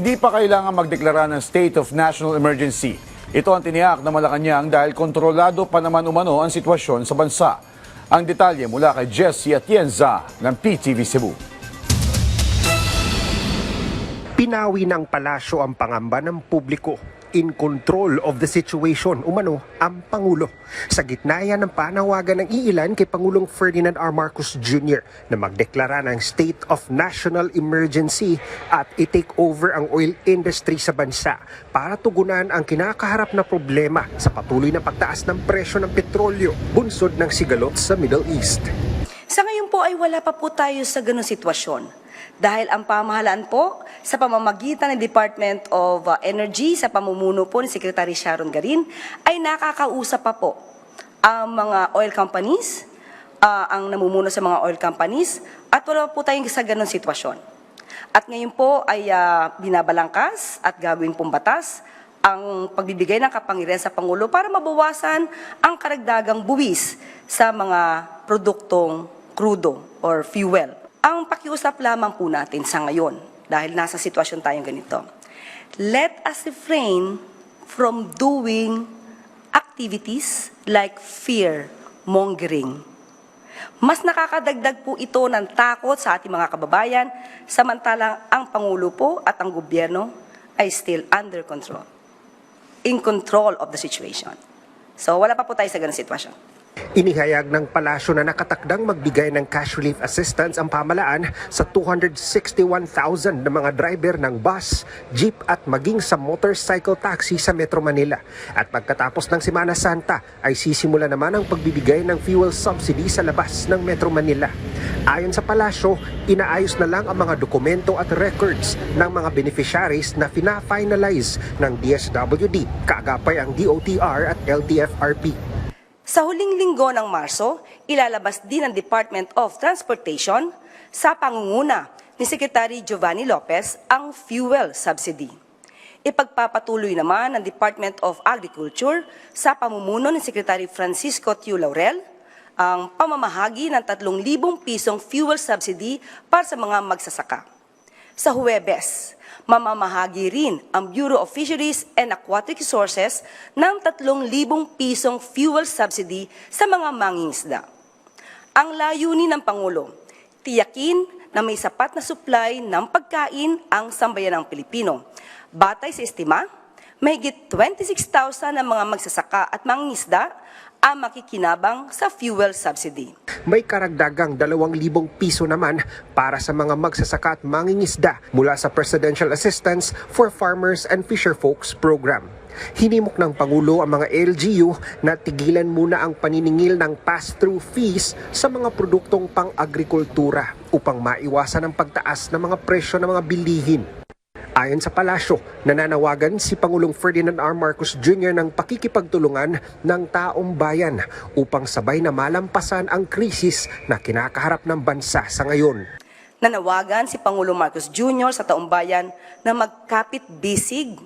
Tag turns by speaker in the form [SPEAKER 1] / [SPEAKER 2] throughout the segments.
[SPEAKER 1] Hindi pa kailangan magdeklara ng state of national emergency. Ito ang tiniyak ng Malacanang dahil kontrolado pa naman umano ang sitwasyon sa bansa. Ang detalye mula kay Jessie Atienza ng PTV Cebu.
[SPEAKER 2] Pinawi ng palasyo ang pangamba ng publiko. In control of the situation, umano ang Pangulo. Sa gitna yan ng panawagan ng iilan kay Pangulong Ferdinand R. Marcos Jr. na magdeklara ng state of national emergency at i-take over ang oil industry sa bansa para tugunan ang kinakaharap na problema sa patuloy na pagtaas ng presyo ng petrolyo, bunsod ng sigalot sa Middle East.
[SPEAKER 3] Sa ngayon po ay wala pa po tayo sa ganung sitwasyon. Dahil ang pamahalaan po sa pamamagitan ng Department of Energy sa pamumuno po ni Secretary Sharon Garin ay nakakausap pa po ang mga oil companies, ang namumuno sa mga oil companies at wala po tayong sa ganung sitwasyon. At ngayon po ay binabalangkas at gagawin pong batas ang pagbibigay ng kapangyarihan sa Pangulo para mabawasan ang karagdagang buwis sa mga produktong crudo or fuel. Ang pakiusap lamang po natin sa ngayon, dahil nasa sitwasyon tayong ganito, let us refrain from doing activities like fear-mongering. Mas nakakadagdag po ito ng takot sa ating mga kababayan, samantalang ang Pangulo po at ang gobyerno ay still under control, in control of the situation. So wala pa po tayo sa ganung sitwasyon.
[SPEAKER 2] Inihayag ng palasyo na nakatakdang magbigay ng cash relief assistance ang pamahalaan sa 261,000 na mga driver ng bus, jeep at maging sa motorcycle taxi sa Metro Manila. At pagkatapos ng Semana Santa ay sisimula naman ang pagbibigay ng fuel subsidy sa labas ng Metro Manila. Ayon sa palasyo, inaayos na lang ang mga dokumento at records ng mga beneficiaries na fina-finalize ng DSWD, kaagapay ang DOTR at LTFRB.
[SPEAKER 3] Sa huling linggo ng Marso, ilalabas din ng Department of Transportation sa pangunguna ni Secretary Giovanni Lopez ang fuel subsidy. Ipagpapatuloy naman ng Department of Agriculture sa pamumuno ni Secretary Francisco Tiu Laurel ang pamamahagi ng 3,000 pisong fuel subsidy para sa mga magsasaka. Sa Huwebes, mamamahagi rin ang Bureau of Fisheries and Aquatic Resources ng 3,000 pisong fuel subsidy sa mga mangingisda. Ang layunin ng Pangulo, tiyakin na may sapat na supply ng pagkain ang sambayanang Pilipino. Batay sa estima, mahigit 26,000 na mga magsasaka at mangingisda ang makikinabang sa fuel subsidy.
[SPEAKER 2] May karagdagang 2,000 piso naman para sa mga magsasaka at mangingisda mula sa Presidential Assistance for Farmers and Fisherfolks Program. Hinimok ng Pangulo ang mga LGU na tigilan muna ang paniningil ng pass-through fees sa mga produktong pang-agrikultura upang maiwasan ang pagtaas ng mga presyo ng mga bilihin. Ayon sa palasyo, nananawagan si Pangulong Ferdinand R. Marcos Jr. ng pakikipagtulungan ng taong bayan upang sabay na malampasan ang krisis na kinakaharap ng bansa sa ngayon.
[SPEAKER 3] Nanawagan si Pangulong Marcos Jr. sa taong bayan na magkapit-bisig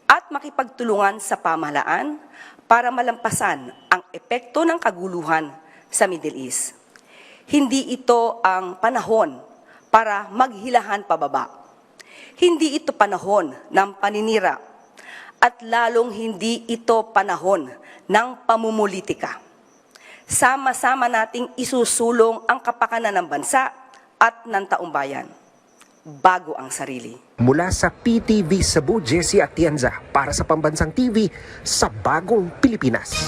[SPEAKER 3] at makipagtulungan sa pamahalaan para malampasan ang epekto ng kaguluhan sa Middle East. Hindi ito ang panahon para maghilahan pababa. Hindi ito panahon ng paninira at lalong hindi ito panahon ng pamumulitika. Sama-sama nating isusulong ang kapakanan ng bansa at ng taong bayan bago ang sarili.
[SPEAKER 2] Mula sa PTV Cebu, Jessie Atienza para sa Pambansang TV sa Bagong Pilipinas.